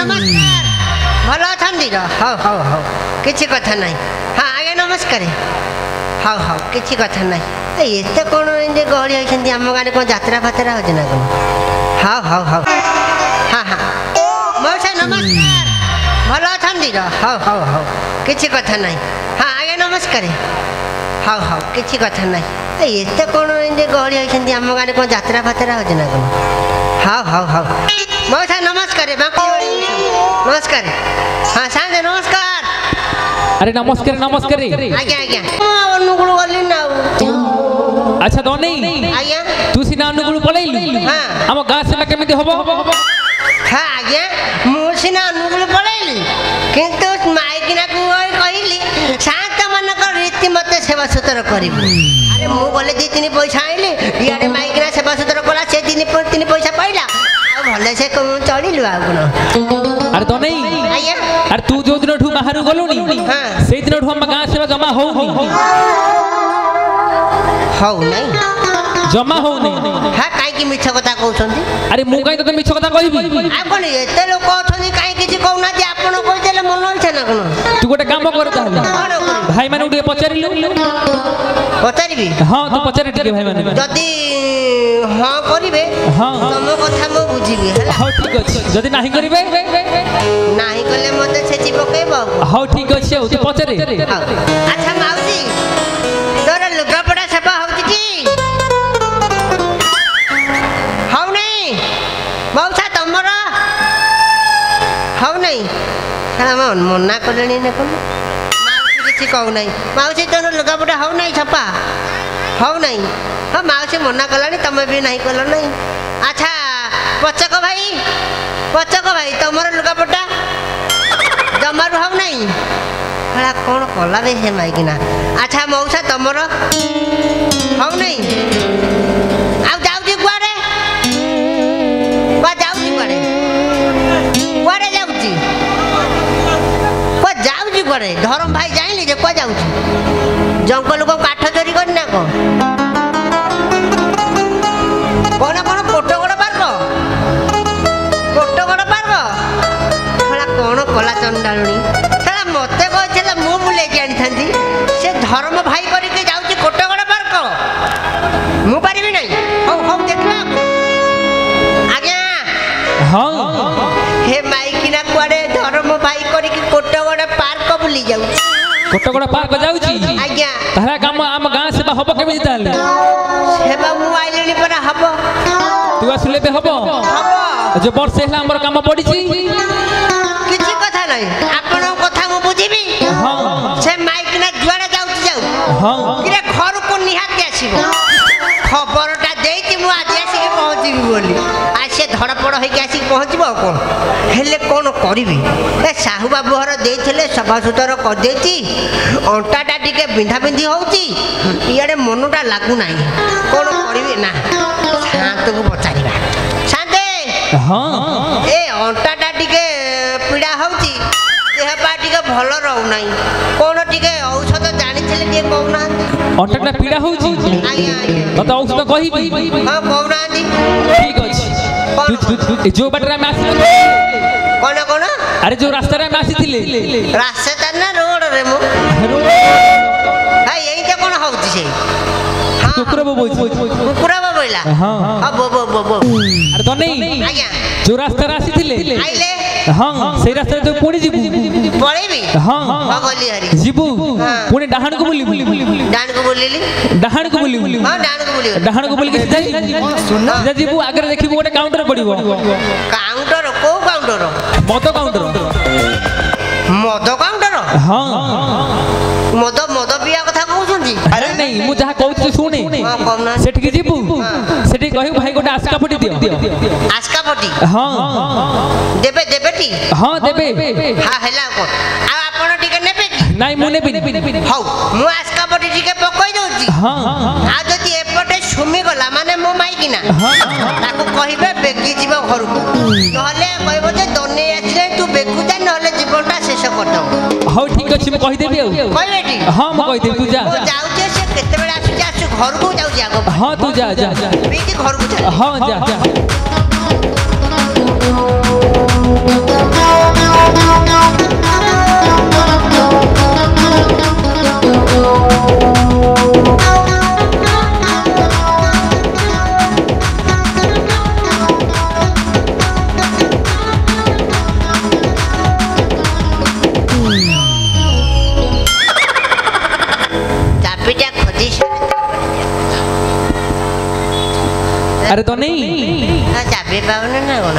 नमस्कार भल अच्छी हाँ हाँ हाँ किसी कथा ना हाँ आज्ञा नमस्कार हाँ हाँ किसी कथा ना एत कौन गहली होती आम गाँव कौन जात्रा फात्रा हो कौन हाँ हाँ हाँ हाँ हाँ मौसा नमस्कार भल अच्छी हाँ हाँ हाँ किसी कथा ना हाँ आज्ञा नमस्कार हाँ हाँ किसी कथा ना एत कौन गहली होती आम गाँव कौन जात्रा फात्रा हो कौन हाँ हाँ हाँ मौसा नमस्कार नमस्कार हाँ सांगे नमस्कार अरे नमस्कार नमस्कार आज्ञा आज्ञा अनुकूल गली ना अच्छा तो नहीं आज्ञा तू सीना अनुकूल पळैलु हाँ हम गाँ सेवा केमिति हबो हाँ आज्ञा मु सीना अनुकूल पळैली किंतु माइकिना को कहली शांत मन कर रीति मत सेवा सुतर करिबु अरे मु गले दी तीन पैसा आइली इयाडे माइकिना सेवा सुतर कला से तीन पैसा पाइला भले से चढ़िलु आ अरे तो नहीं आज्ञा अरे तू जो दिन ठू बाहर गलुनी हाँ से दिन ठू हम गाँ सेवा जमा हो नहीं जमा हो नहीं हाँ कहीं मिछ कथा कहते अरे मु कहीं तो मिछ कथा कहबी आपन एते लोक अछनी कहीं किछि कहना जे आपन कहतेले मन इच्छा ना कोन तू गोटे काम कर ताहले भाई माने उठे पचारिलु पचारिबी हां तू पचारि टिके भाई माने जदी हां करिवे हां तम कथा मो बुझिबी हला हां ठीक अछि जदी नाही करिवे नाही कले मते छेची पकेबो हां ठीक अछि तू पचारे अच्छा माउसी तोर लुगापड़ा सफा होती की हाउ नहीं मौसा तमरा हाउ नहीं हम मना कलेनी ना कोन माउसी किछि कहू नहीं माउसी तोर लुगापड़ा हाउ नहीं छपा हाउ नहीं हाँ माउसी मना कलानी तमे भी नहीं कल नहीं अच्छा पचक भाई तुमर लुगापटा जमारू हाउ नहीं हला कौन कला रे हे माइकिना अच्छा मौसा तुमर हाउ नहीं आ जाउजी कुआरे जाउजी कुआरे जाउजी कुआरे धरम भाई जाइली जे को जाउजी जंगल को काठ चोरी कर ना को कौन कौन कोटगड़ पार्क हला कौन कला चंडालुणी हला मते कहला मु बुले जानी थांती से धर्म भाई करके जाउची कोटगड़ पार्क मु पारिबी नहीं हो देखला आज्ञा हां हे माइकिना कुआडे धर्म भाई करके कोटगड़ पार्क बुली जाउ कोटगड़ पार्क जाउची आज्ञा तारा काम आम गाँ सेवा हबो केमिति ताले सेवा मु आइलेनी पर हबो तू आसले बे हबो जो वर्ष हेला हमर काम पड़िची किछि कथा नहीं आपन कथा मु बुझिबी हां से माइक ना जुआडा जाउ हां किरे घर को निहाती आसीबो खबरटा देइति मु आज आसी के पहुंचीबी बोली आज से धड़पड़ होई के आसी पहुंचबो कोन हेले कोन करिबी ए साहू बाबू हर देइथिले सभा सुतर कर देइति अंटाटा टिके बिंधा बिंधी होउची इयाडे मनटा लागु नाही कोन करिबी ना शांत को पचारिबा शांते हां ए अंटाटा टिके पीड़ा होउची देह पा टिके भल रहउ नाही कोन टिके औषध जानिथिले के कहउना अंटाटा पीड़ा होउची आज्ञा तो औषध कहिबी हां कहउना जी ठीक अछि जो बाटरा में आसी कोन अरे जो रास्ता रे में आसीथिले रास्ता ना रोड रे मो हां यही त कोन होउची से कुकुर बोइला हां हां बो अरे तो नहीं आज्ञा जो रास्ता रे आसीथिले आइले हां से रास्ता रे तो पुणी जीबू पळेबी हां भगली हरी जीबू पुणी डाहण को बोली डाण को बोलीली डाहण को बोली हां डाण को बोली डाहण को बोली के सीधा सुन जीबू आगे देखिबू गोटे काउंटर पड़िबो काउंटर को काउंटर मद काउंटर हां मद पिया कथा कहउछंती अरे नहीं मु जहा कहू तू सुने सेठ के जीबू सेठ कहू भाई गोटे आस्का पटी दियो आस्का पटी हां देबे टी हां देबे हां हेला को आ आपण टिके नेबे नहीं मु नेबी हाउ मु आस्का पटी टिके पकई दउची हां आ जदी एपटे सुमी गला माने मो माइकिना ताको कहिबे बेगी जीव घर को नहले कहबो जे दने आछले तू बेगु जा नहले जीवनटा शेष कर दउ हाउ ठीक अछि मु कहि देबी कहबेटी हां मु कहि देबी तू जा जाउ जे से केते बेला आसु घर को जाउ आगो हां तू जा बीटी घर को जा हां जा पाने ना कोन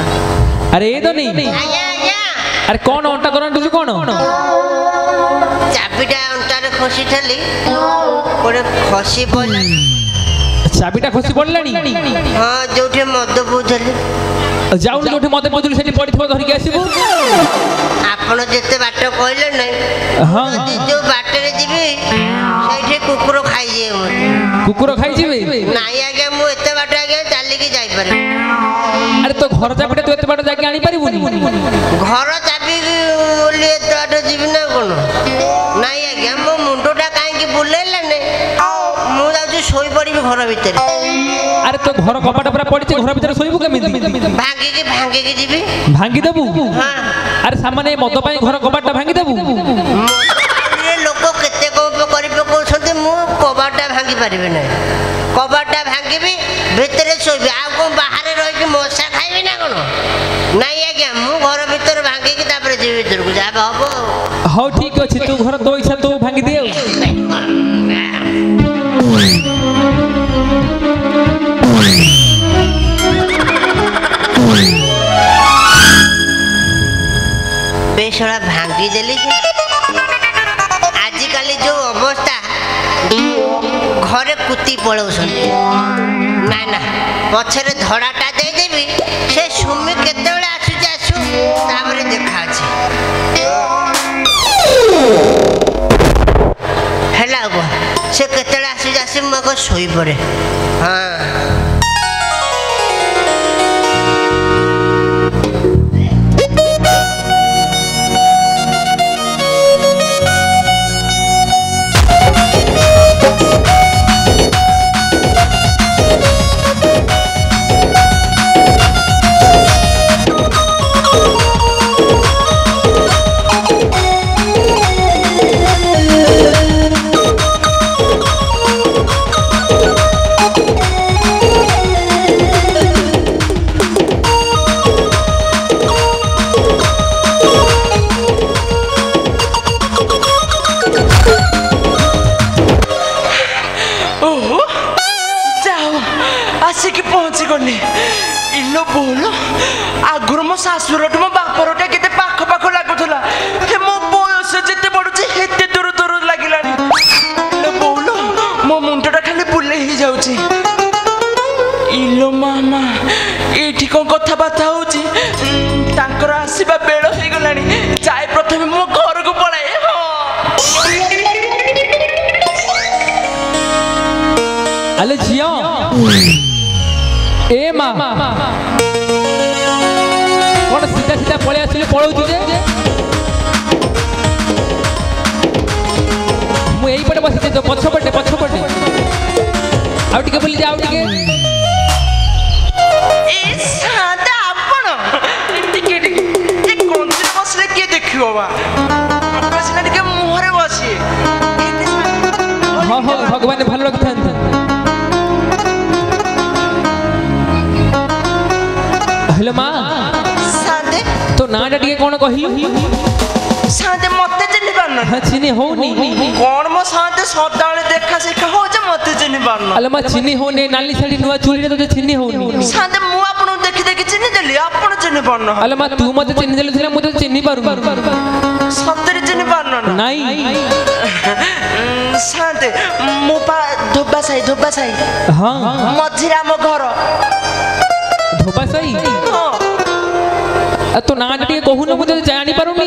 अरे ये तो नहीं आया आया अरे कौन अंटा करन तुझे कौन चाबीटा अंटारे खसी थली कोड़े खसी पड़ला चाबीटा खसी पड़लानी हां जोठे मद बुझली जाउन जोठे मद बुझली सेठी पड़िथबो धरि के आसीबो आपण जते बाट कहले नै हां जो बाट रे जीबी सेठी कुकुर खाई जे कुकुर खाई जीबे नाही आगे मु एते बाट आगे चाली की जाई पारे अरे तो घर चाबीटा तू एते बाट जाके आनी परिबुनी घर चाबी ओले बाट जीबी ना कोन नाही आगे मो मुंडोटा काहे की बुलेले नै मु जाउ सोई पड़िबी घर भीतर अरे तो घर कपाटा पूरा पड़ी घर भीतर सोईबु केमिति भांगी की जीबी भांगी देबु हां अरे सामाने मद पाई घर कपाटा भांगी देबु ये लोक केते कोप करि पकोछते मु कबाटा भांगी परिबे नै कबाटा भांगीबी भीतर सोईबी आ को बाहर रहि के मशा खाइबी ना कोन नाही आज्ञा मु घर भीतर भांगी की तापर जीवी भीतर को जाबा हबो हां ठीक अछि तू घर तो इच्छा तो भांगी दियो बेसड़ा भांगी देली आजिकाली जो अवस्था घरे कुत्ती पड़ौसन ना ना पछरे धड़ाटा दे देबी से सुमी केतेबेले आसु जासु ताबरे देखा अछि हेला गो से केतेबेले आसु जासु मको सोई पड़े हां अले झिया ए मां कोन सीधा सीधा पळे आसिले पळौची जे मु एई पटे बसिते तो पछ पटे आउ टिके बोली जा आउ टिके ए सादा आपण टिके टिके कोनसे बसले के देखियो बा बसले टिके मुहरे बसी हां हां भगवान भलो रखथान हेलो मां सादे तो नाडा टिके कोन कहिलु सादे मते चिनि पारन हां चिनि होनी कोन मो सादे सदाळे देखा सिखा हो जे मते चिनि पारन अले मा चिनि होने नाली साडी नुवा चूड़ी रे तो चिनि होनी सादे मु आपन देखि देखि चिनि देली आपन चिनि पारन अले मा तू मते चिनि देलु थिला मु तो चिनि पारु सतरे चिनि पारन नाही सादे मो पा धोबा साई हां मझिरा मो घर धोबा साई तो ना टिके कहून मु जानी पारुनी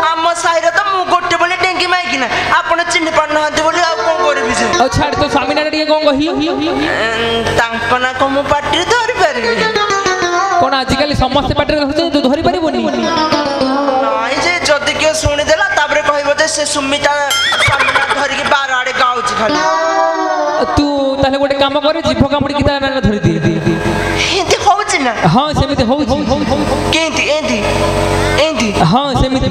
आम साइरे तो मु गोटे बोले डेंगी माइकी ना आपण चिन्ह पार ना बोले आ कोन करबी जे आ छाड़ तो स्वामी ना टिके कोन कहियो तांकना को मु पाटी धरि पारबी कोन आजिकल समस्त पाटी रहते तो धरि पारिबोनी नाइ जे जदी के सुनि देला ताबरे कहबो जे से सुमिता सामना धरि के बार आड़े गाउछ खाली तू ताले गोटे काम करे जीभ कामुडी की ता ना धरि दे हिंदी होउछि ना हां सेमिते होउछि केंती एंती हां सेमिते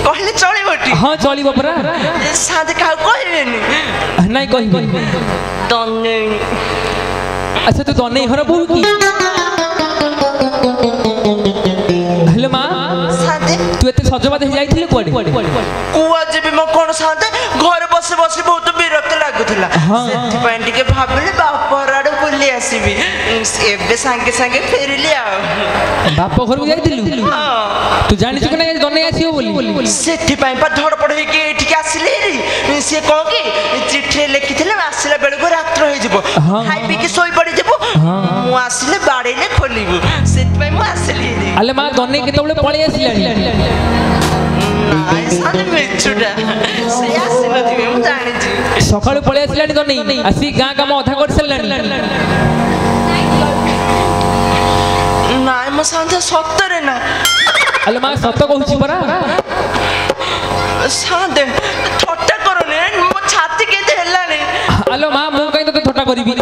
कहले चली बटी हां चली बपरा सादे का कहबेनी नाही कहबे तने अच्छा तू तने घर बोल की हेलो मां सादे तू एते सजबाद हे जाईथिले कोडे कुआ जेबी म कोन सादे घर बसे बसे बहुत विरक्त लागुथला सेति पॉइंट के भाबले बापर आडे बुली आसी ଆସିବି ଏବେ ସାଙ୍ଗେ ସାଙ୍ଗେ ଫେରିଲି ଆଉ ବାପ ଘରକୁ ଯାଇଥିଲୁ ତୁ ଜାଣିଛୁ କି ନାଇଁ ଦନେଇ ଆସିବ ବୋଲି ସେଥିପାଇଁ ପା ଧଡ଼ପଡ଼ ହେଇକି ଏଠିକି ଆସିଲି ସିଏ କ'ଣ କି ଚିଠିରେ ଲେଖିଥିଲେ ଆସିଲା ବେଳକୁ ରାତ୍ର ହେଇଯିବ ଖାଇ ପିଇକି ଶୋଇ ପଡ଼ିଯିବୁ ମୁଁ ଆସିଲେ ବାଡ଼େଇଲେ ଖୋଲିବୁ ସେଥିପାଇଁ ମୁଁ ଆସିଲି ଆଲେ ମା ଦନେଇ କେତେବେଳେ ପଳେଇ ଆସିଲାଣି ସକାଳୁ ପଳେଇ ଆସିଲାଣି ଦନେଇ ଆସି ଗାଁ କାମ ଅଧା କରି ସାରିଲାଣି ନାଇଁ ମୋ ସାନ୍ତେ ସତରେ ନା ଆଲେ ମା ସତ କହୁଛି ପରା ସାନ୍ତେ ଥଟ୍ଟା କରନି ମୋ ଛାତି କେତେ ହେଲାଣି ଆଲୋ ମା ମୁଁ କାଇଁ ତତେ ଥଟ୍ଟା କରିବି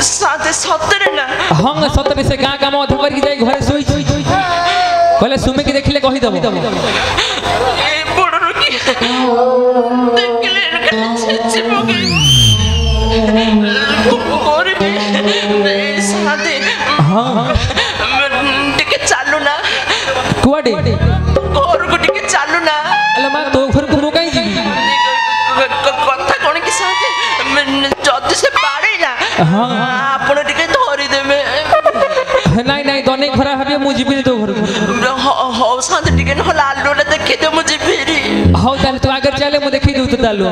ସାନ୍ତେ ସତରେ ନା ହଁ ସତରେ ସେ ଗାଁ କାମ ଅଧା କରିକି ଯାଇ ଘରେ ଶୋଇଛି କହିଲେ ସୁମିକି ଦେଖିଲେ କହିଦବ ଏ ବଡ଼ରୁ କି ଦେଖିଲେ ଛେଚି ପକେଇବ କରିବି ସାନ୍ତେ ଟିକେ ଚାଲୁ ନା କୁଆଡେ ଘରକୁ ଟିକେ ଚାଲୁ ନା ଆଲୋ ମା ତୋ ଘରକୁ ମୁଁ କାଇଁ ଯିବି କଥା କ'ଣ କି ସାନ୍ତେ ଯଦି ସେ ବାଡ଼େଇଲା ଆପଣ ଟିକେ ଧରିଦେବେ ନାଇଁ ନାଇଁ ଦନେଇ ଖରାପ ଭାବିବ ମୁଁ ଯିବିନି ତୋ ଘରକୁ ହଉ ସାନ୍ତେ ଟିକେ ନହେଲେ ଆଲୁଅଟା ଦେଖେଇଦେ ମୁଁ ଯିବି ହଉ ତାହେଲେ ତୁ ଆଗରେ ଚାଲେ ମୁଁ ଦେଖେଇ ଦେଉ ତୋତେ ଆଲୁଅ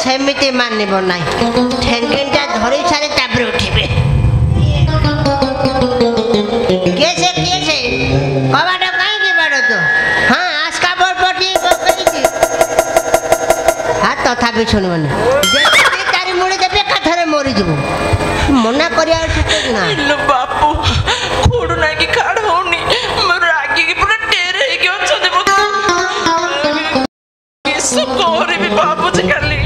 ସେମିତି ମାନିବ ନାହିଁ ଠେଙ୍ଗିଟା ଧରି ସାରି ତାପରେ ଉଠିବେ କିଏ ସେ କବାଟ କାହିଁକି ବାଡ଼ଉଛ ହଁ ଆସ୍କା ପଟି ପକେଇଛି ତଥାପି ଶୁଣିବନି ତାରି ମୁଳି ଦେବେ ଏକାଥରେ ମରିଯିବୁ ମନା କରିବା ଠିକ ନା ବାପୁ ଖୋଡୁ ନାଇଁ କି ଖାଡ଼ ହଉନି ରାଗିକି ପୁରା ଟେରେ ହେଇକି ଅଛନ୍ତି କିସ କରିବି ଭାବୁଛି କାଲି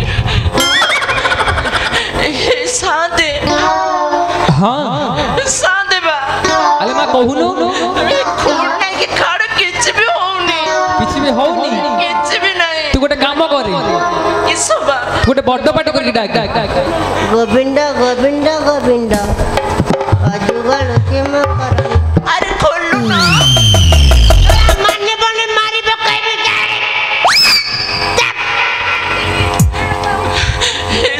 ସାନ୍ତେ ସାନ୍ତେ ବା ଆଲେ ମା କହୁନୁ ଖୋଡୁ ନାଇଁ କି ଖାଡ଼ କିଛି ବି ହଉନି କିଛି ବି ନାହିଁ ତୁ ଗୋଟେ କାମ କରେ କିସ ବା ଗୋଟେ ବଡ ପାଟ କରିକି ଡାକ ଗୋବିନ୍ଦ ଗୋବିନ୍ଦ ଗୋବିନ୍ଦ ଅଜୁଗଳ କେମ କର ଆରେ ଖୋଲୁ ନା ମାନେ ବନେ ମାରି ପକାଇବି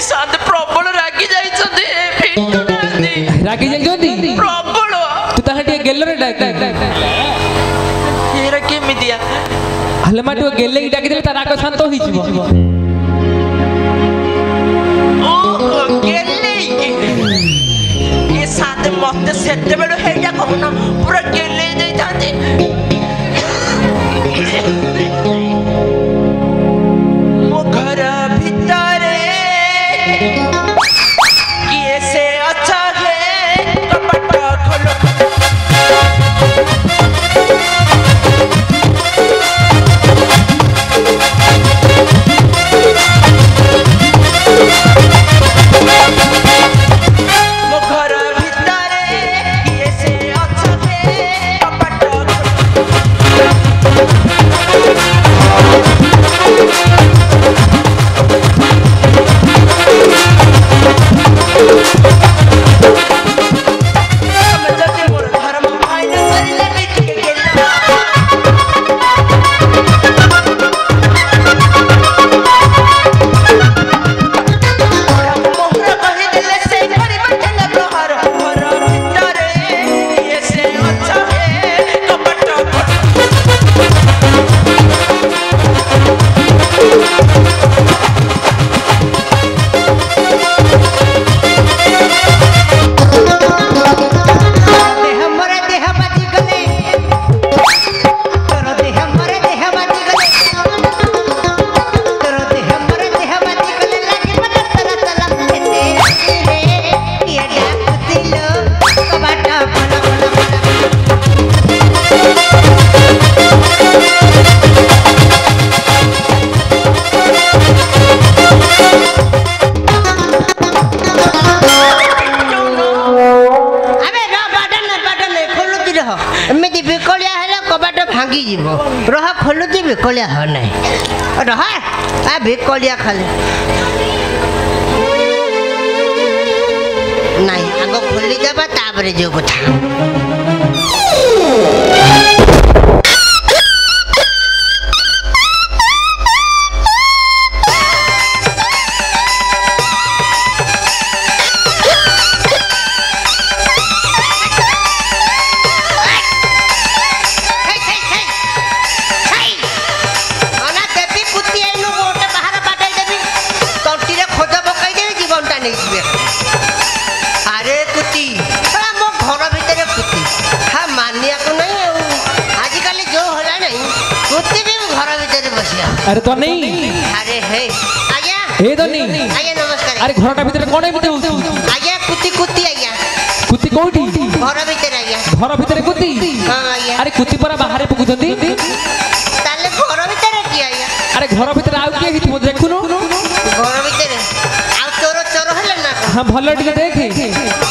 ସାନ୍ତେ ପ୍ରବଳ ରାଗି ଯାଇଛନ୍ତି ରାଗି ଯାଇଛନ୍ତି ପ୍ରବଳ ତୁ ତାହା ଟିକେ ଗେଲରେ ଡାକ ଏରା କେମିତିଆ ହେଲେ ମା ଟିକେ ଗେଲେକି ଡାକିଦେଲେ ତା ରାଗ ଶାନ୍ତ ହେଇଯିବ ସାନ୍ତେ ମତେ ସେତେବେଳୁ ହେଇଟା କହୁନ ପୁରା ଗେଲେଇ ଦେଇଥାନ୍ତି ମୋ ଘର ଭିତରେ କିଏ ସେ ଅଛ ହେ କବାଟ ଖୋଲ ଭିକଳିଆ ହ ନାହିଁ ରହ ଆ ଭିକଳିଆ ଖାଲି ନାଇଁ ଆଗ ଖୋଲିଦେବା ତାପରେ ଯୋଉ କଥା अरे कुती मो घर भितर कुती हाँ मानिया को नहीं आजिकल जो होला नहीं कुती भी घर भितर बसिया अरे तो नहीं अरे हे आज्ञा हे तो नहीं आज्ञा नमस्कार अरे घरटा भितर कोन एमिते होउची आज्ञा कुती कुती आज्ञा कुती कोठी घर भितर आज्ञा घर भितर कुती हां आज्ञा अरे कुती परा बाहर पुकुचंती ताले घर भितर की आज्ञा अरे घर भितर आउ के हित मो देखुनु घर भितर आ चोर चोर हले ना हां भलो टिके देख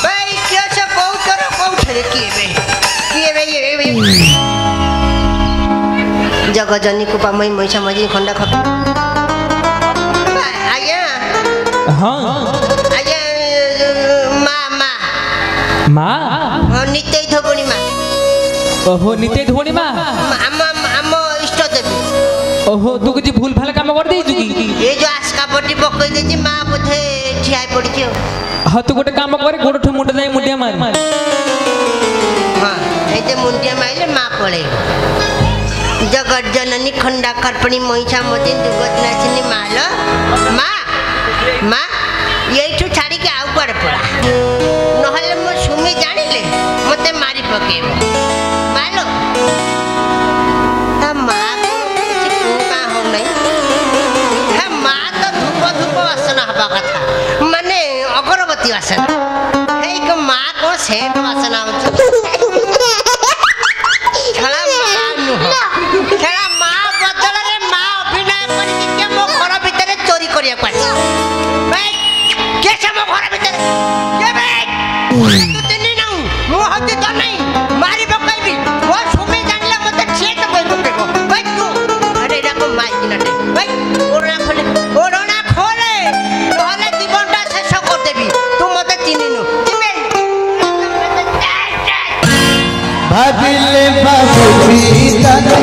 भाई क्या छ कौ चोर कौ ठरे की बे ये जगजनी को पामई मैसा मजी खंडा खप आज्ञा हां आज्ञा माँ माँ नित्य धोबणी माँ ओहो नित्य धोबणी माँ आम इष्ट देवी ओहो तू किसी भूल भाल काम कर देई जुकी ये जो आस्का पट्टी पकई देची माँ बोधे ठिया पड़ी छ हां तू गोटे काम करे गोड़ ठु मुंड जाई मुंडिया मार हां ए जे मुंडिया माइले माँ पळे जगत जननी खंडा खरपणी मैसा मती दुर्गतनाशिनी मालो माँ यही छाड़ी के आउ कुआड़े पड़ा नहले मो सुमी जानिले मते मारी पकेबो मालो ता माँ को का हो नहीं हे माँ तो धूप धूप वासना हवा कथा माने अगरबत्ती वासना हे को माँ को सेंट वासना हो छला माँ नुह छला माँ बदल रे माँ अभिनय करी के मो घर भीतर चोरी करिया पाछी भाई के छ मो घर भीतर के भाई तू तिनी न मो हती तो नहीं मारी पकाइबी वो सुमी जानले मते छेट कोइ पकेबो भाई तू अरे एरा को माई नटे भाई ओरना खोले नहले जीवनटा शेष कर देबी तू मते चिनिनु तिमे भाबिले बाबूजी तने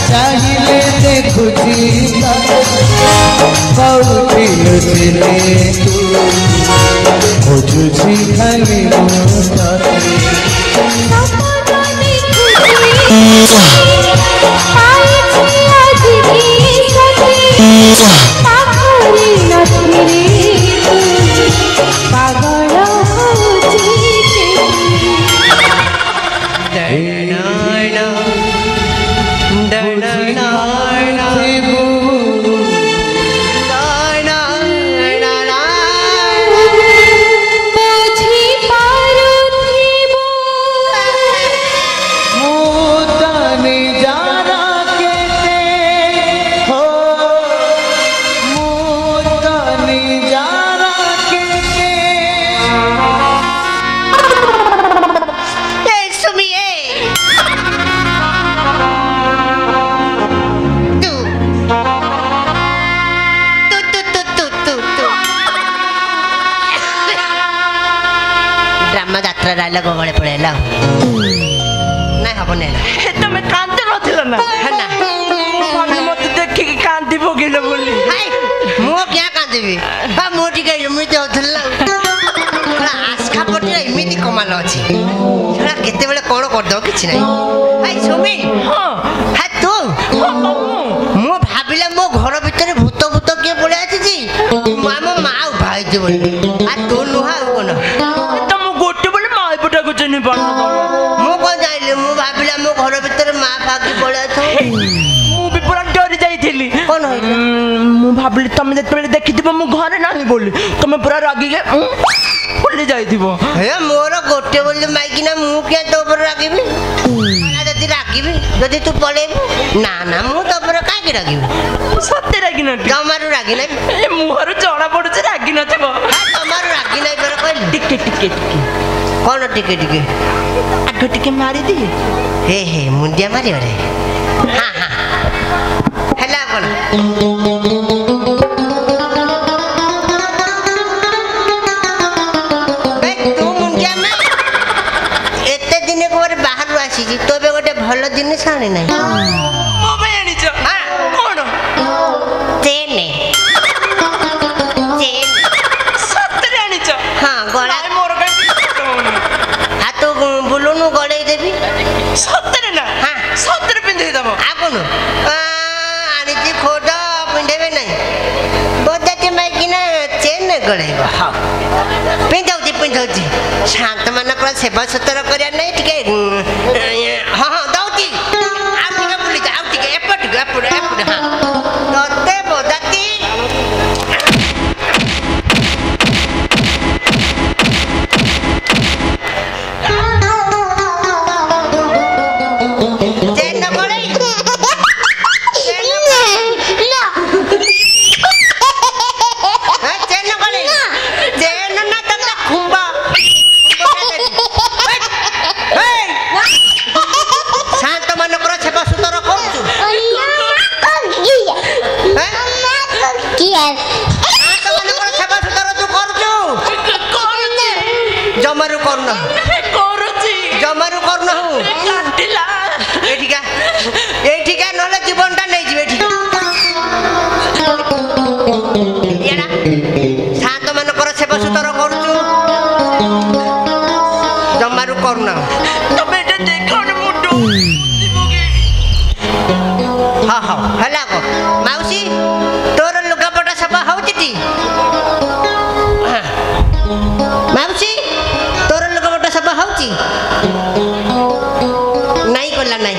चाहिले देखुजी कौटी लुटिले तू खोजुजी खाली मुताते डायलॉग गळे पळेला नाही हबने तमे कांते नथिला ना ना माने मते देखि कि कांती भोगिले बोली हाय मो क्या कांदेबी बा मोटी गई एमिति होथला आस्का पटी एमिति कमाल अछि छड़ा केते बेले कोन कर दो किछ नाही हाय सुमी हां हाय तू मो भाबिला मो घर भीतर भूत भूत के पळे अछि जी मामा माऊ भाई जे बोली आ तू नुहा कोन तम गोटे बोले माई पटा को चिनि पाना मो को जाइले मो भाबिला मो घर भीतर मा फाकी पळे छ मु भी पूरा डरी जाईथिली कोन होइला मु भाबली तमे जेतबेले देखिथिबो मु घरे नाही बोली तमे पूरा रागी के फुली जाईथिबो हे मोर गोटे बोली माइकिना मु के तो पर रागिबी जदी रागिबी जदी तू पळेबू ना ना मु तो पर काई के रागिबी सत्य रागी न जमारू रागी नै ए मुहरु जणा पडुछ रागी नथिबो हा जमारू रागी नै पर कहली टिके टिके टिके कोन टिके टिके आग टिके मारी दी हे हे मुंडिया मारी रे हां हां ଭଲ ଜିନିଷ ଆଣି ନାହିଁ ମୋ ପାଇଁ ଆଣିଛ କଣ ଚେନ୍ ସତରେ ଆଣିଛ ହଁ ଗଳା ମୋର କାଇଁ ହାତ ବୁଲୁନୁ ଗଳେଇ ଦେବି ସତରେ ନା ସତରେ ପିନ୍ଧେଇ ଦବ ଆଗୁନୁ ଆଣିଛି ଖୋଦ ପିନ୍ଧେଇବେ ନାହିଁ ବୋଧାଟି ମାଇକିନା ଚେନ୍ ଗଳେଇବ ପିନ୍ଧଉଛି ଶାନ୍ତ ମାନଙ୍କର ସେବା ସତର କରିବା ନାହିଁ ଟିକେ ହଁ ହଁ ଦଉଛି ଆଉ ଟିକେ ବୁଲିଛ ଆଉ ଟିକେ ଏପଟକୁ ଏପଟେ ଏପଟେ ହଁ ତତେ ବୋଧାଟି जमारू करना जमारू करना एठिका नले जीवनटा नहीं जीवे एठिका शांत मानकर सेवा सुतर करूचु जमारू करना तबे एटा देखो न मुटु हां हां हला को माउसी तोर लुगापटा सफा होउची टी माउसी सफा होची नहीं कला नहीं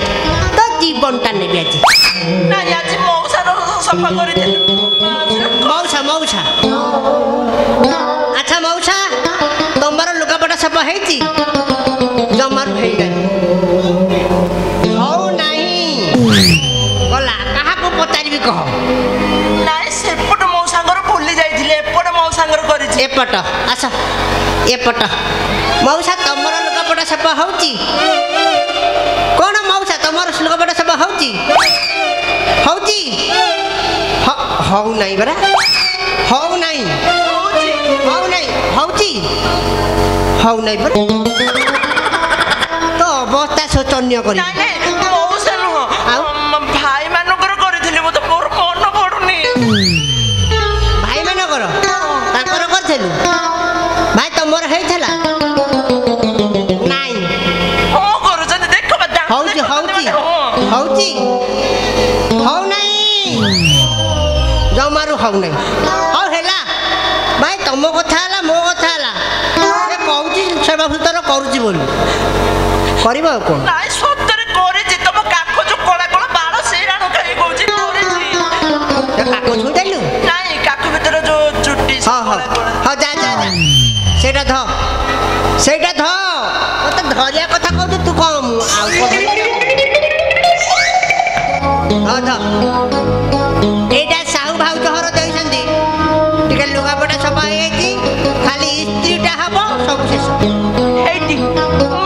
तो जीवनटा नेबी आज नहीं आज मौसा सफा करी मौसा मौसा अच्छा मौसा तुम्हारा लुगापटा सफा हेची जमार हेई नहीं हो नहीं गला कहा को पतारिबी कह नहीं सेपट मौसांगर भूली जाइथिले एपट मौसांगर करी एपट अच्छा एपट मौसा तमर लुगापटा सफा होची कौन मौसा तमर लुगापटा सफा होची होची हौ नहीं बरा हौ नहीं होची हौ नहीं बरा तो अवस्था शोचनीय करी नहीं मौसा नुह भाई मानकर करिथिले मो तो मोर मन पडुनी भाई मानकर ताकर करथेलु भाई तमर हेइथला हौ नहीं जमारू हौ नहीं हौ हेला भाई तुम कथा हला मो कथा हला से कहूची सेवा सुतर करूची बोली करबो कोन नाइ सतरे करेची तुम काखो जो कोला कोला बाळ सेरानो काई कहूची करेची ते काखो छु देलु नाइ काखो भीतर जो चुट्टी हां हां हां जा जा जा सेटा ध मत धरिया कथा कहू तू कम आउ हाँ ध एटा साहू भाउज घर देइछंदी टिके लुगापटा सफा हेची खाली स्त्रीटा हबो सब शेष एटी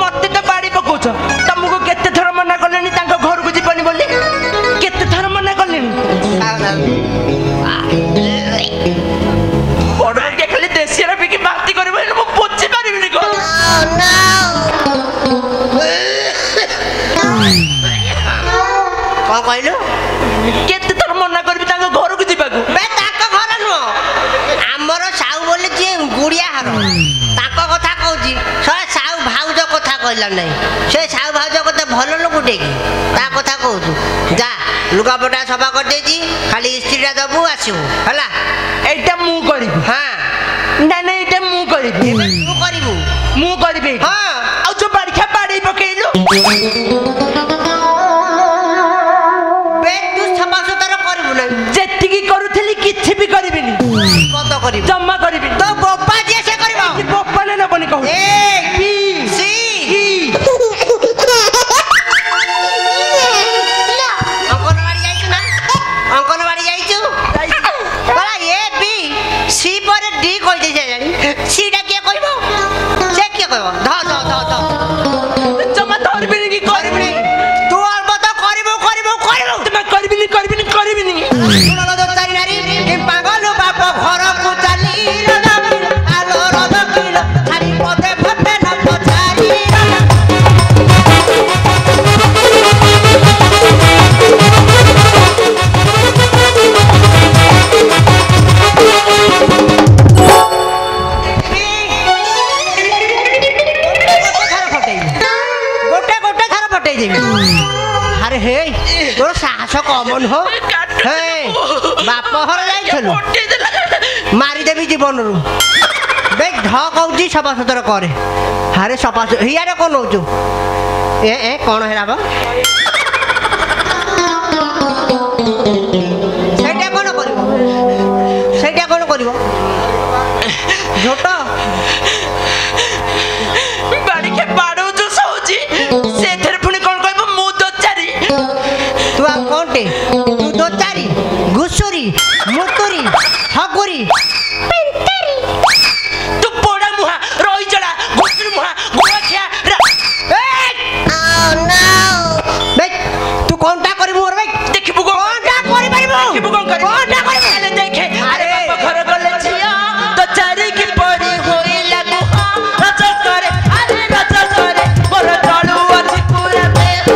मते तो बाड़ी पकोछ तुमको केते थर मना करलेनी तांको घर को जीवनी बोली केते थर मना करलेनी बड़ के खाली देसिया बिकी बाती करबो मो पोछि पारिबिनी को कौन कहलु केते थर मना करबी तांको घर को जीवाकू बे ताको घर नो हमर साहू बोले जे गुड़िया हर ताको कथा कहूची सळे साहू भाउज कथा कहला नहीं से साहू भाउज कथा भलो लोकुटे की ता कथा कहूचु जा लुगापटा सफा कर देजी खाली स्त्रीरा दबु आसीबु हला एटा मु करबी हां ना ना एटा मु करबी तू करिबु मु करबी हां आ जो बाड़खा बाड़ी पकेइलो जेतिकी करूथली किछि भी करबिनी कत करिबु जम्मा करबिनी तो बोपा जे से करबो कि बोपा ने नबनी कहू ए बी सी अंगनवाड़ी जाइछु ना अंगनवाड़ी जाइछु बला ए बी सी पर डी कहि दे जानी सी डा के कहबो से के कहबो ध ध ध ध जम्मा धरबिनी कि करबिनी तू अलबत करबो तुम करबिनी ଯାଇଥିଲୁ ମାରିଦେବି ଜୀବନରୁ ଦେଖ ଢ କହୁଛି ସଫାସୁତୁରା କରେ ଆରେ ସଫା ହିଆରେ କ'ଣ ନଉଛୁ ଏ କ'ଣ ହେଲା ବା ସେଇଟା କ'ଣ କରିବ ସେଇଟା କ'ଣ କରିବ ଝୋଟ ବାଡ଼ିକେ ବାଡ଼ଉଛୁ ସହୁଛି ସେଥିରେ ପୁଣି କ'ଣ କହିବ ମୁଁ ଦୋଚାରି ତୁ ଆଉ କ'ଣଟେ ତୁ ଦୋଚାରି ଘୁଷୁରୀ ମୁତୁରୀ ହଗୁରୀ ତୁ ପୋଡ଼ା ମୁହାଁ ରହିଜଳା ଘୁଷୁରୀ ମୁହାଁ ଗୁଆଖିଆ ତୁ କ'ଣଟା କରିବୁ ମୋର ଭାଇ ଦେଖିବୁ କ'ଣଟା କରିପାରିବୁ ଦେଖିବୁ କ'ଣ କରିବୁ କ'ଣଟା କରିବୁ ଦେଖେ ଆରେ ଘର ଗଲେ ଝିଅ ଦୋଚାରି କିପରି ହୋଇଲା କୁହ ରଜ କରେ ଆରେ ରଜ କରେ ମୋର ଜଳୁ ଅଛି ପୁରା ଦେହ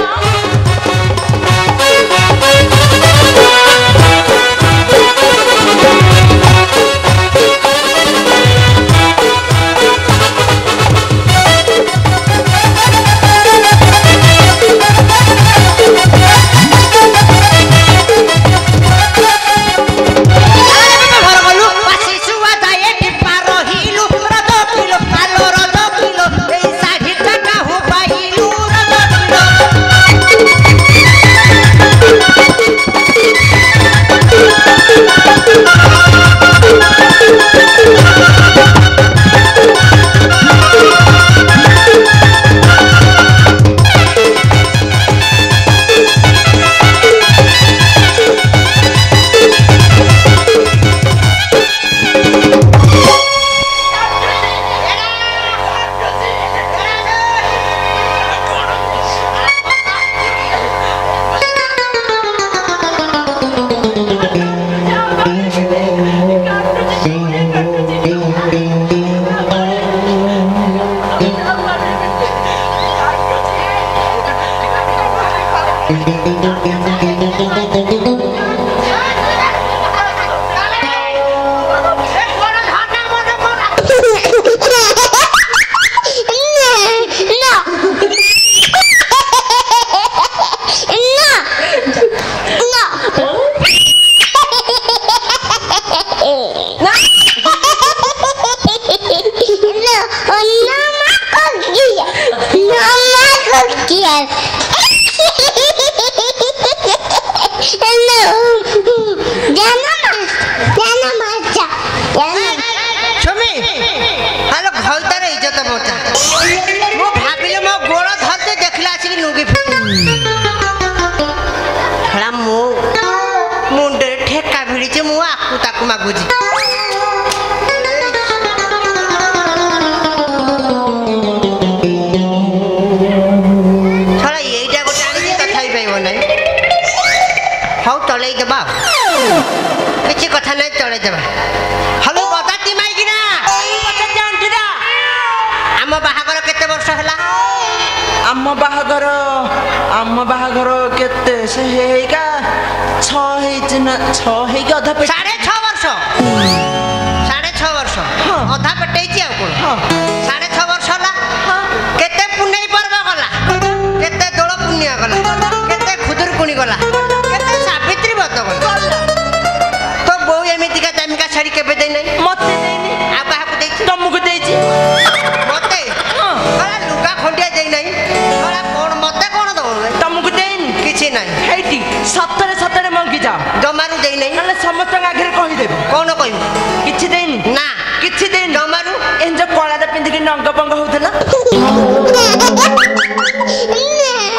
କିଛି କଥା ନାହିଁ ଚଳେଇଦେବା ହ୍ୟାଲୋ ବଦାତି ମାଇକିନା ଆମ ବାହାଘର କେତେ ବର୍ଷ ହେଲା ଆମ ବାହାଘର କେତେ ସେ ହେଇକା 6 ହେଇଛି ନା 6 ହେଇକି ଅଧା ପେଟ 6.5 ବର୍ଷ 6.5 ବର୍ଷ ଅଧା ପେଟେଇଛି ଆଉ କ'ଣ 6.5 ବର୍ଷ ହେଲା କେତେ ପୁନେଇ ପର୍ବ ଗଲା କେତେ ଦୋଳ ପୂର୍ଣ୍ଣିମା ଗଲା କେତେ ଖୁଦୁରୁକୁଣୀ ଗଲା କେତେ ସାବିତ୍ରୀ ବ୍ରତ ଗଲା ତ ବୋଉ ଏମିତିକା ଦାମିକା ଶାଢ଼ୀ କେବେ ଦେଇନାହିଁ ମତେ ଦେଇନି ଆଉ କାହାକୁ ଦେଇଛି ତମକୁ ଦେଇଛି ମତେ ଲୁଗା ଖଣ୍ଡିଆ ଦେଇନାହିଁ କ'ଣ ମତେ କ'ଣ ଦବ ତମକୁ ଦେଇନି କିଛି ନାହିଁ ହେଇଟି ସତରେ ମଙ୍ଗି ଯାଅ ଜମାରୁ ଦେଇନାହିଁ ନହେଲେ ସମସ୍ତଙ୍କ ଆଗରେ କହିଦେବି କ'ଣ କହିବୁ କିଛି ଦେଇନି ନା କିଛି ଦେଇନି ଜମାରୁ ଏ ଯୋଉ କଳାଟା ପିନ୍ଧିକି ନଙ୍ଗ ପଙ୍ଗ ହଉଥିଲା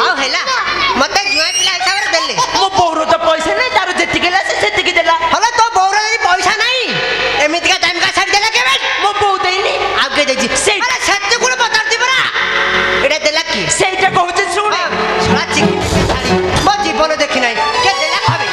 ଆଉ ହେଲା ମତେ ଜୁଆ ପିଲା ହିସାବରେ ଦେଲେ ମୋ ବୋଉର ତ ପଇସା ନାହିଁ ତାର ଯେତିକି ହେଲା ସେ ସେତିକି ଦେଲା ହଲେ ତୋ ବୋଉର ଯଦି ପଇସା ନାହିଁ ଏମିତିକା ଦାମିକା ଶାଢ଼ୀ ଦେଲା କେବେ ମୋ ବୋଉ ଦେଇନି ଆଉ କିଏ ଦେଇଛି ସେତେ ଗୁଣ ପଚାରୁଛି ପରା ଏଇଟା ଦେଲା କିଏ ସେଇଟା କହୁଛି ଶୁଣ ଶଳା ଚିକି ଶାଢ଼ୀ ମୋ ଜୀବନ ଦେଖି ନାହିଁ କିଏ ଦେଲା ଖାବେ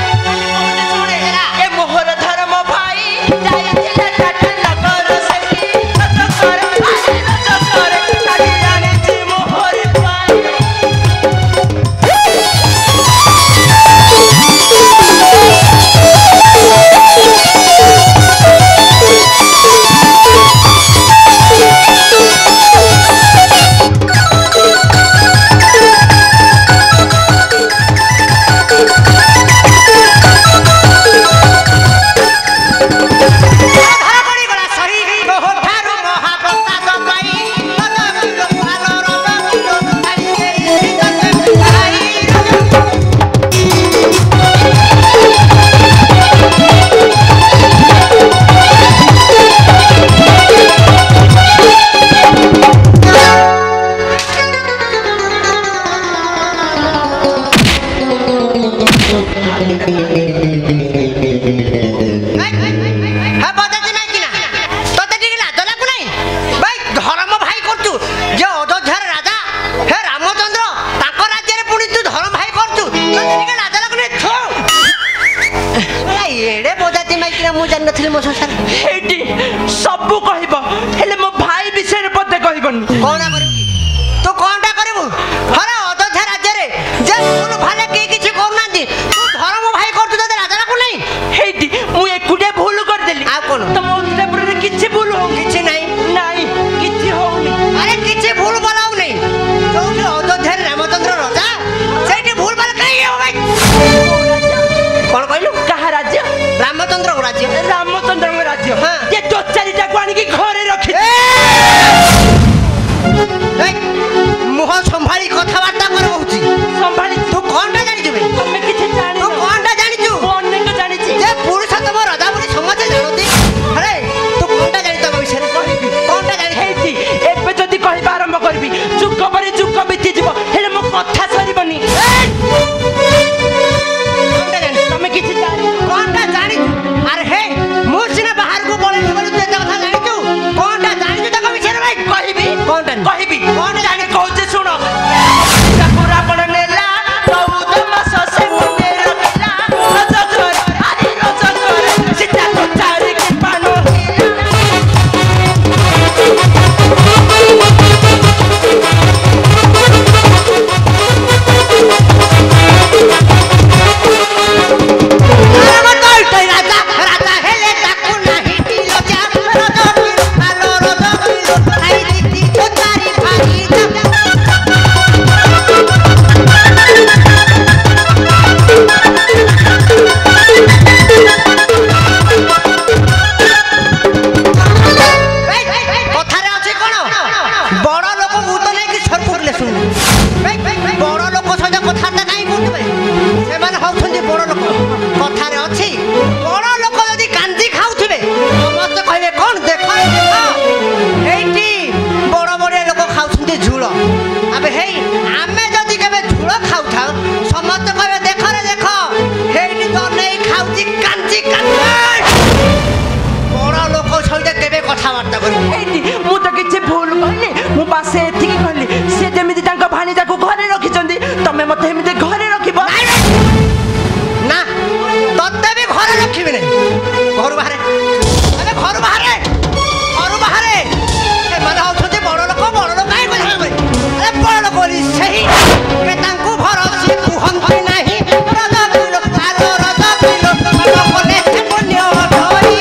କାହିଁକି ମୁଁ ଜାଣିନଥିଲି ମୋ ସଂସାର ଏଇଠି ସବୁ କହିବ ହେଲେ ମୋ ଭାଇ ବିଷୟରେ ପଦେ କହିବନି। କଣ କରିବୁ ତୁ କଣଟା କରିବୁ ହରେ ଅଯୋଧ୍ୟା ରାଜ୍ୟରେ ଯେ ଭୁଲ ଭାଲେ କେହି କିଛି କରୁନାହାନ୍ତି ତୁ ଧର୍ମ ଭାଇ କରୁଛୁ ତତେ ରାଜାକୁ ନାହିଁ। ହେଇଟି ମୁଁ ଏକୁଟିଆ ଭୁଲ କରିଦେଲି ଆଉ କଣ ତମ ଉତ୍ତରପୁରରେ କିଛି ଭୁଲ ହଉ କିଛି ନାହିଁ ନାଇଁ କିଛି ହଉନି। ଆରେ କିଛି ଭୁଲ ଭଲ ହଉନି ଯୋଉଠି ଅଯୋଧ୍ୟାରେ ରାମଚନ୍ଦ୍ର ରାଜା ସେଇଠି ଭୁଲ ଭଲ କାହିଁକି ହବ ଭାଇ? କଣ କହିଲୁ କାହା ରାଜ୍ୟ? ରାମଚନ୍ଦ୍ରଙ୍କ ରାଜ୍ୟ। ରାମଚନ୍ଦ୍ରଙ୍କ ରାଜ୍ୟ ହଁ। ଯେ ଦୋଚାରିଟାକୁ ଆଣିକି ଘରେ ରଖିଛି। ମୁହଁ ସମ୍ଭାଳି କଥାବାର୍ତ୍ତା କର କହୁଛି ସମ୍ଭାଳି ତୁ କଣଟା ଜାଣିଛୁ ବେ? ତମେ କିଛି ତୁ ଜାଣିନ। କଣଟା ଜାଣିଛୁ? ମୁଁ ଅନେକ ଜାଣିଛି। ଯେ ପୁରୁଷୋତ୍ତମ ରାଜା ବୋଲି ସମସ୍ତେ ଜାଣନ୍ତି। ଆରେ ତୁ କଣଟା ଜାଣିଛୁ ତମ ବିଷୟରେ କହିବି କଣଟା ଜାଣିଛୁ? ହେଇଛି ଏବେ ଯଦି କହିବା ଆରମ୍ଭ କରିବି ଯୁଗ ପରେ ଯୁଗ ବିତିଯିବ ହେଲେ ମୋ କଥା ସରିବନି। କଣଟା ଜାଣିଛୁ? ତମେ କିଛି ଜାଣିନ। କଣଟା ଜାଣିଛୁ? ଆରେ ହେ ମୁଁ ସିନା ବାହାରକୁ ପଳେଇବି ବୋଲି ତୁ ଏତେ କଥା ଜାଣିଛୁ କଣଟା ଜାଣିଛୁ ତାଙ୍କ ବିଷୟରେ ଭାଇ? କହିବି କଣଟା କହିବି କଣଟା ଜାଣି କହୁଛି ଶୁଣ। ଚାକୁରା କଣ ନେଲା 14 ମାସ ସେ ମନେ ରଖିଲା ରଜ ଘରେ ଆରେ ରଜ ଘରେ ସୀତା ତ ଚାରିକି ପାନ ରାଜା ହେଲେ ତାକୁ ନାହିଁ ଲଜା ରଜ ଆଲୋ ରଜ ଖାଇ ଦିଦି ତୋ ଚାରି ଭାଇ କଥାରେ ଅଛି କଣ ବଡ ଲୋକ ମୁଁ ତ ନେଇକି ସର୍ପୁରଲେ ଶୁଣୁ ବଡ ଲୋକ ସହିତ କଥାବାର୍ତ୍ତା କାହିଁ ବୁଝିବେ ସେମାନେ ହଉଛନ୍ତି ବଡ ଲୋକ। କଥାରେ ଅଛି ବଡ ଲୋକ ଯଦି କାଞ୍ଜି ଖାଉଥିବେ ସମସ୍ତେ କହିବେ କଣ ଦେଖ ଏଇଠି ବଡ ବଡିଆ ଲୋକ ଖାଉଛନ୍ତି ଝୁଳ। ଆବେ ହେଇ ଆମେ ଯଦି କେବେ ଝୁଳ ଖାଉଥାଉ ସମସ୍ତେ କହିବେ ଦେଖରେ ଦେଖ ହେଇଠି ତ ନେଇ ଖାଉଛି କାଞ୍ଜି କାଞ୍ଜି। ବଡ ଲୋକ ସହିତ କେବେ କଥାବାର୍ତ୍ତା କରିବୁ? ହେଇଟି ମୁଁ ତ କିଛି ଭୁଲ କହିଲି ମୁଁ ବାସେ ଏତିକି କହିଲି ସେ ଯେମିତି ତାଙ୍କ ଭାଣିଜାକୁ ଘରେ ରଖିଛନ୍ତି ତମେ ମତେ ଏମିତି ଘରେ ରଖିବ ନା ତତେ ବି ଘରେ ରଖିବି ନାହିଁ। ଘରୁ ବାହାରେ ଆରେ ଘରୁ ବାହାରେ ଘରୁ ବାହାରେ ସେମାନେ ହଉଛନ୍ତି ବଡ ଲୋକ କାହିଁ କଥା କହିବେ? ଆରେ ବଡ ଲୋକ ବୋଲି ସେହି ତାଙ୍କୁ ଘର ସିଏ କୁହନ୍ତି ନାହିଁ ରଜ ପିଇଲ ଆଲୋ ରଜ ପିଇଲ କଲେ ପୁଣ୍ୟ ଧରି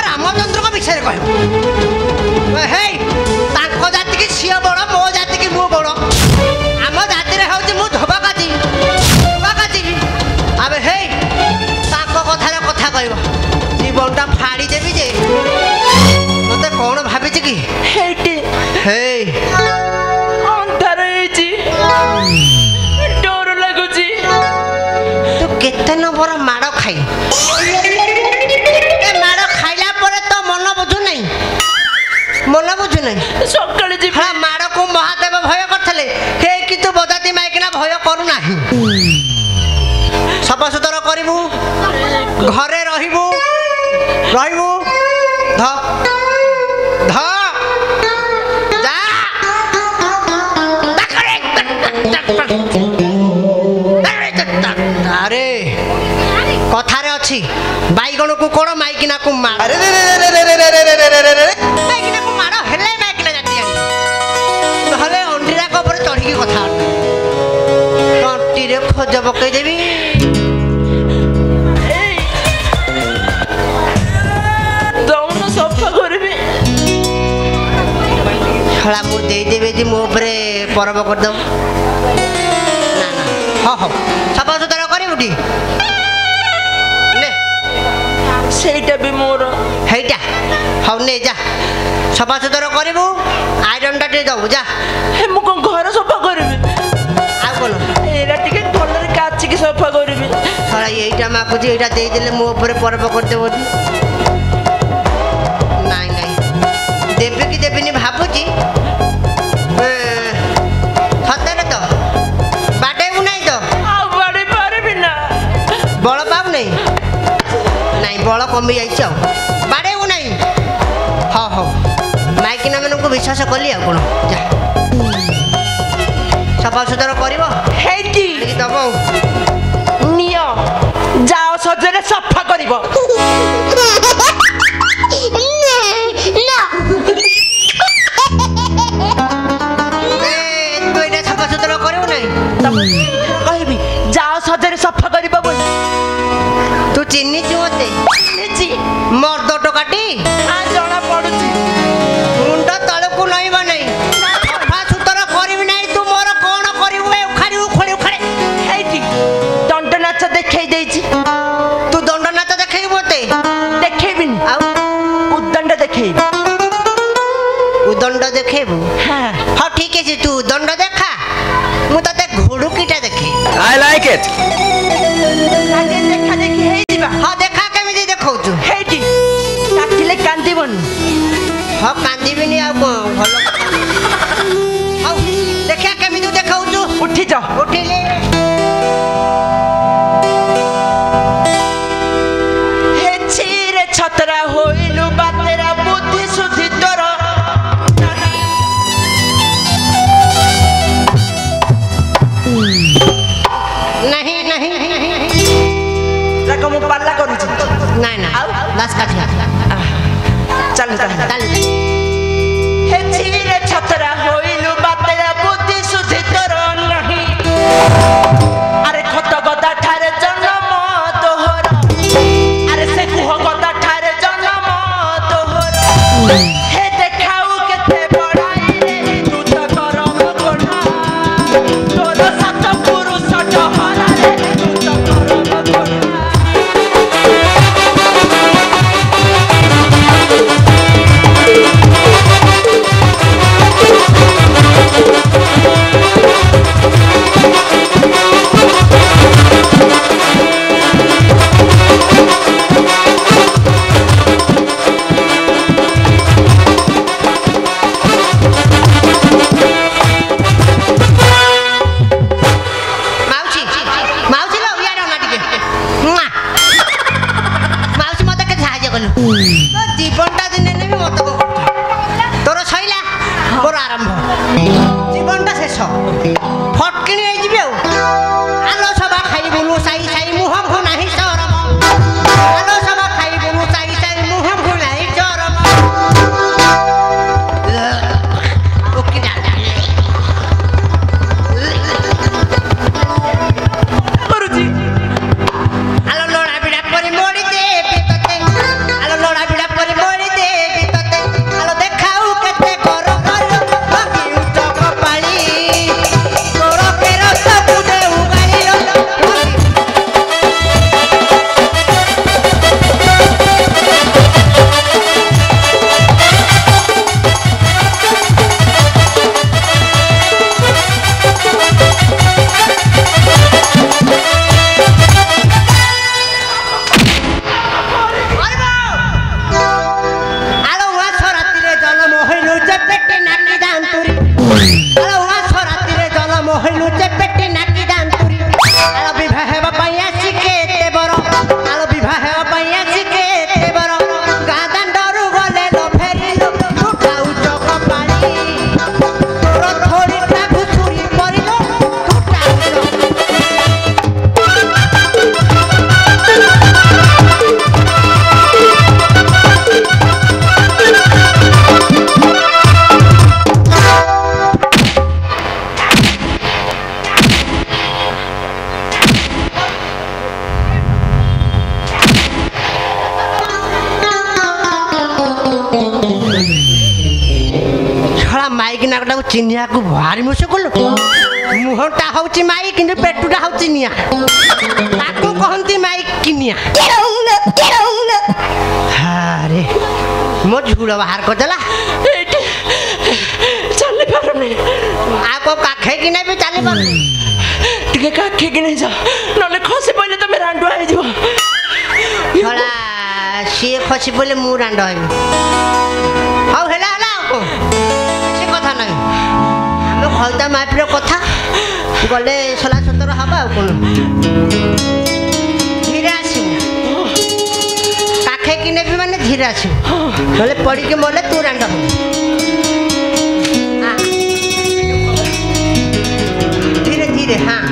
ରାମଚନ୍ଦ୍ରଙ୍କ ବିଷୟରେ କହିବ ହେଇ ତାଙ୍କ ଜାତିକି ସିଏ ବଡ ମୋ ଜାତିକି ମୁଁ ବଡ ଆମ ଜାତିରେ ହଉଛି ମୁଁ ଧୋବାକାଜି ଆବେ ହେଇ ତାଙ୍କ କଥାରେ କଥା କହିବ ଜୀବନଟା ଫାଡ଼ି ଦେବି ଯେ ମତେ କଣ ଭାବିଛି କି? ହେଇଟି ହେଇ ଅନ୍ଧାର ହେଇଛି ଡର ଲାଗୁଛି। ତୁ କେତେ ନମ୍ବର ମାଡ଼ ଖାଇ ଏ ମାଡ଼ ଖାଇଲା ପରେ ତ ମନ ବୁଝୁ ନାହିଁ ସକାଳେ ଯିବି ହଁ ମାଡ଼କୁ ମହାଦେବ ଭୟ କରିଥିଲେ ହେ କିନ୍ତୁ ବଜାତି ମାଇକିନା ଭୟ କରୁନାହିଁ। ସଫାସୁତର କରିବୁ ଘରେ ରହିବୁ ଧ ଯା ଆରେ କଥାରେ ଅଛି ବାଇଗଣକୁ କୋଣ ମାଇକିନାକୁ ମାଡ଼ ମାଇକିନାକୁ ମାଡ଼ ହେଲେ ମାଇକିନା ଜାତି ନହେଲେ ଅଣ୍ଡିରାକ ଉପରେ ଚଢ଼ିକି କଥା ତଣ୍ଟିରେ ଖୋଜ ପକେଇଦେବି। ଦଉନ ସଫା କରିବି ଖଳା ମୁଁ ଦେଇଦେବି ଯେ ମୋ ଉପରେ ପରବ କରିଦେବୁ ନା ନା ହଉ ସଫାସୁତର କରିବୁ ଟି ସେଇଟା ବି ମୋର ହେଇଟା ହଉ ନେ ଯା ସଫାସୁତର କରିବୁ ଆଇରନଟା ଟିକେ ଦେବୁ ଯା। ମୁଁ କଣ ଘର ସଫା କରିବି ଆଉ କଣ ଏଇଟା ଟିକେ ଭଲରେ କାଚିକି ସଫା କରିବି। ଖଳା ଏଇଟା ମାଗୁଛି ଏଇଟା ଦେଇଦେଲେ ମୋ ଉପରେ ପରବ କରିଦେବ ଦେଇଛି ଆଉ ବାଡ଼େଇବୁ ନାହିଁ ହଉ ହଉ ମାଇକିନା ମାନଙ୍କୁ ବିଶ୍ୱାସ କଲି ଆଉ କ'ଣ ଯା ସଫାସୁତୁରା କରିବ ହେଇଟି ଦେବ ଆଉ ନିଅ ଯାଅ ସଜରେ ସଫା କରିବ ତୁ ଏଇଟା ସଫାସୁତୁରା କରିବୁ ନାହିଁ କହିବି ଯାଅ ସଜରେ ସଫା କରିବ ବୋଲି ତୁ ଚିହ୍ନିଛୁ ମତେ ମର୍ଦ୍ଦ ଟୋକାଟି ଜଣା ପଡୁଛି ମୁଣ୍ଡ ତଳକୁ ନଇବ ନାହିଁ ସଫାସୁତୁରା କରିବି ନାହିଁ ତୁ ମୋର କ'ଣ କରିବୁ ଉଖାଡ଼ିବୁ ଖୋଳି ଉଖାଡ଼େ ହେଇଟି ଦଣ୍ଡ ନାଚ ଦେଖେଇ ଦେଇଛି ତୁ ଦଣ୍ଡ ନାଚ ଦେଖେଇବୁ ମତେ ଦେଖେଇବିନି ଆଉ ଉଦଣ୍ଡ ଦେଖେଇବି ଉଦଣ୍ଡ ଦେଖେଇବୁ ହଁ ଠିକ ଅଛି ତୁ ଉଦଣ୍ଡ ଦେଖା ମୁଁ ତତେ ଘୁଡୁକିଟା ଦେଖେ I like it. ଦେଖା ଦେଖି ହେଇଯିବା ହଁ ଦେଖା କେମିତି ଦେଖଉଛୁ ହେଇଟି କାଟିଲେ କାନ୍ଦିବନି ହଁ କାନ୍ଦିବିନି ଆଉ କ'ଣ ଭଲ ହଉ ଦେଖିଆ କେମିତି ଦେଖଉଛୁ ଉଠିଛ ଉଠିଲେ ହେଛିରେ ଛତରା ହୋଇଲୁ ବାତେରା ବୁଦ୍ଧି ସୁଧି ତୋର ନାହିଁ ନାହିଁ ଦେଖ ମୁଁ ପାଲା କରୁଛି ନାଇଁ ନା ଆଉ ଲାସ୍ କାଟିଆ ଚାଲୁ ତାହେଲେ ଚାଲ ହେଛିରେ ଛତରା ହୋଇଲୁ ବାତେରା ବୁଦ୍ଧି ସୁଧି ତୋର ନାହିଁ ଆରେ ଖତ ଗଦା ଠାରେ ଜନ୍ମ ତୋହର ଆରେ ସେ କୁହ ଗଦା ଠାରେ ଜନ୍ମ ତୋହର ହେ ଦେଖାଉ କେତେ ବড়ାଇରେ ତୁ ତ କରମ ଗୋଢା ତୋର ସାତ ପୁରୁଷ ଡହରାରେ ତୁ ତ କରମ ଗୋଢା ମାଉସୀ ମାଉସୀ ଲୋ ଇଆଡ଼େ ଅନା ଟିକେ ମାଉସୀ ମତେ କେତେ ସାହାଯ୍ୟ କଲୁ ତୋ ଜୀବନଟା ଦିନେ ନେବି ମତେ କ'ଣ କରୁଛୁ ତୋର ସଇଲା ମୋର ଆରମ୍ଭ ଜୀବନଟା ଶେଷ ଫଟକିଣି ହେଇଯିବି ଆଉ ଆଲୋ ସଭା ଖାଇବୁନୁ ସାଇ ସାଇ ମୁହଁକୁ ନାହିଁ ଚରମ ଆଲୋ ସଭା ଖାଇବୁନୁ ସାଇ ସାଇ ମୁହଁକୁ ନାହିଁ ଚରମ ଓକେ କରୁଛି ଆଲୋ ଲড়া বিড়া পরি মরি দেবি তোতে আলো লড়া বিড়া পরি মরি দেবি তোতে আলো দেখাও কেতে কর কর বাকি উচ্চ কপালি তোর ফেরত বুঝে উগালি আলো ওয়াছ রাতিরে জন্ম হইলু যে পেটে নাকি দান্তুরি আলো ওয়াছ রাতিরে জন্ম হইলু যে পেটে নাকি দান্তুরি আলো বিবাহ হেবা পাই আসি কেতে বড় আলো বিবাহ হেবা পাই আসি কেতে বড় গাদান ডরু গলে লো ফেরিলু উঠাউ চক পালি তোর থড়িটা ঘুচুরি পড়িল উঠাউ ଛଡ଼ା ମାଇକି ନାକଟାକୁ ଚିହ୍ନିବାକୁ ଭାରି ମୁଶକିଲ ମୁହଁଟା ହଉଛି ମାଇ କିନ୍ତୁ ପେଟୁଟା ହଉଛି ନିଆଁ ତାକୁ କହନ୍ତି ମାଇକି ନିଆଁ ଆରେ ମୋ ଝୁଳ ବାହାର କରିଦେଲା ଏଇଠି ଚାଲି ପାରୁନି ଆଉ କୋଉ କାଖେଇକି ନେବି ଚାଲି ପାରୁନି ଟିକେ କାଖେଇକି ନେଇଯାଅ ନହେଲେ ଖସି ପଇଲେ ତମେ ରାଣ୍ଡୁଆ ହେଇଯିବ ଛଡ଼ା ସିଏ ଖସି ପଡ଼ିଲେ ମୁଁ ରାଣ୍ଡ ହେବି ହଉ ହେଲା ହେଲା ଆଉ କ'ଣ ସେ କଥା ନାହିଁ ଆମେ ଖଇଦା ମାପିର କଥା ଗଲେ ସଲା ସତର ହବା ଆଉ କ'ଣ ଧୀରେ ଆସିବୁ କାଖେଇକି ନେବି धीरे आसु नले पड़ी के मोले तू रांड हो धीरे धीरे हाँ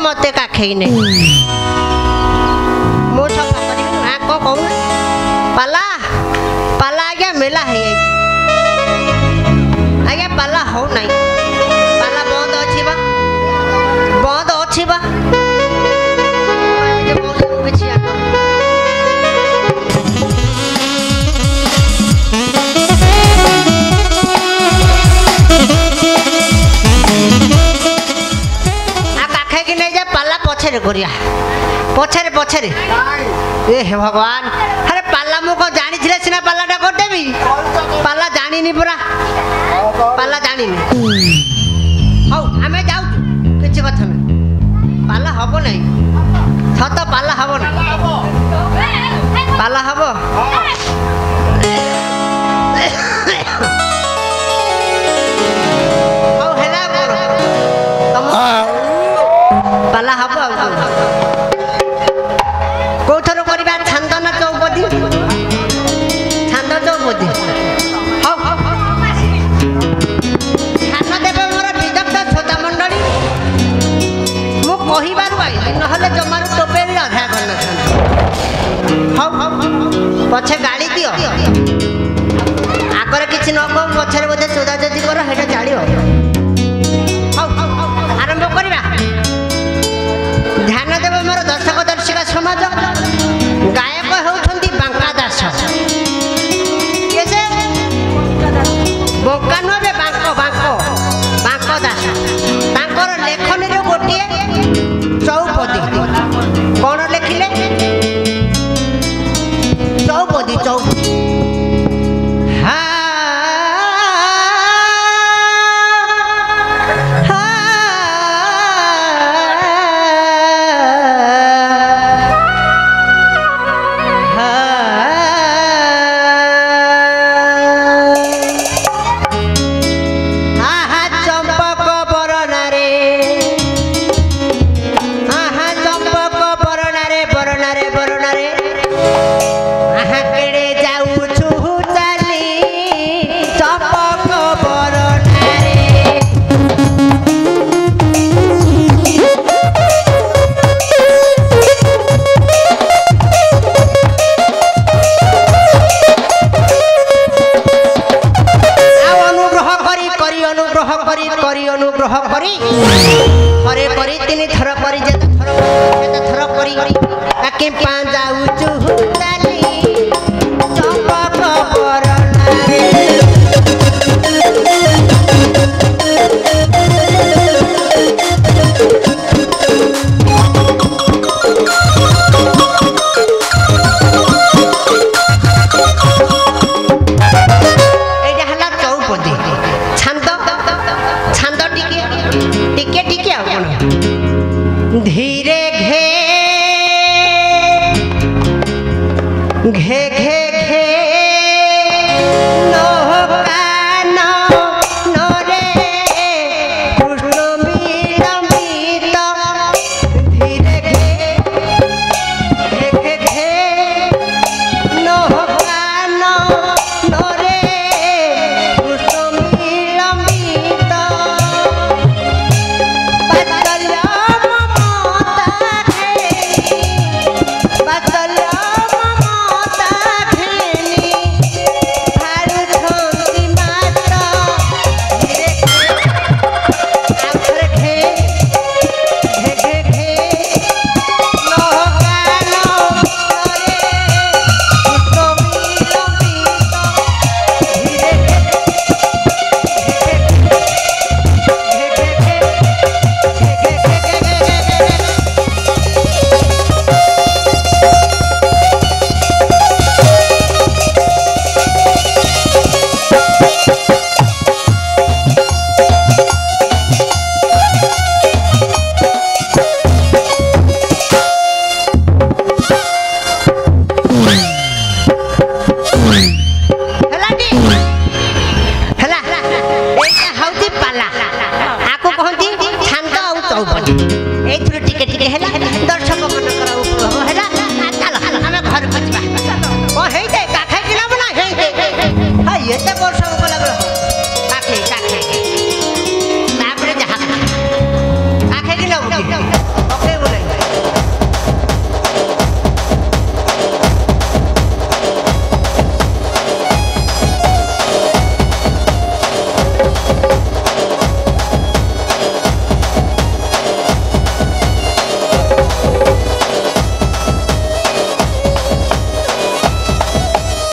मत काखे नहीं मो सफा कर कौन पाला पाला आज्ञा मेला है आज्ञा पाला हो नहीं पाला बंद अच्छी बंद अच्छी करिया पछरे पछरे ए हे भगवान अरे पाला मु को जानी छिले सिना पालाटा कर देबी पाला जानी नी पूरा पाला जानी नी हौ हमें जाऊ किछ कथा नै पाला हबो नै सत पाला हबो नै पाला हबो हौ हेला करो तम पाला हबो कौथर करबा छांदन चौपदी छांद चौपदी हौ ध्यान देव मोर विदग्ध श्रोता मंडली मु कहिबारु आई नहले जमारु टोपे भी अधा कर न हौ पछे गाड़ी दियो आगर किछि न को पछरे बोधे सोदा जदी कर हेटा जालियो हौ आरंभ करबा ध्यान देव मोर दर्शक दर्शिका समाज गायक होउछंती बांका दास केसे बोका नबे बांको बांको बांको दास तांकर लेखनी रो गोटिए चौपदी कोन लिखिले चौपदी चौपदी हरे करी तीन थर करी जे थर करी आके पांजा उचु हुताली चंपक परनारे एटा हला चौपदी छंद छंद टिके टिके आपण धीरे घे घे घे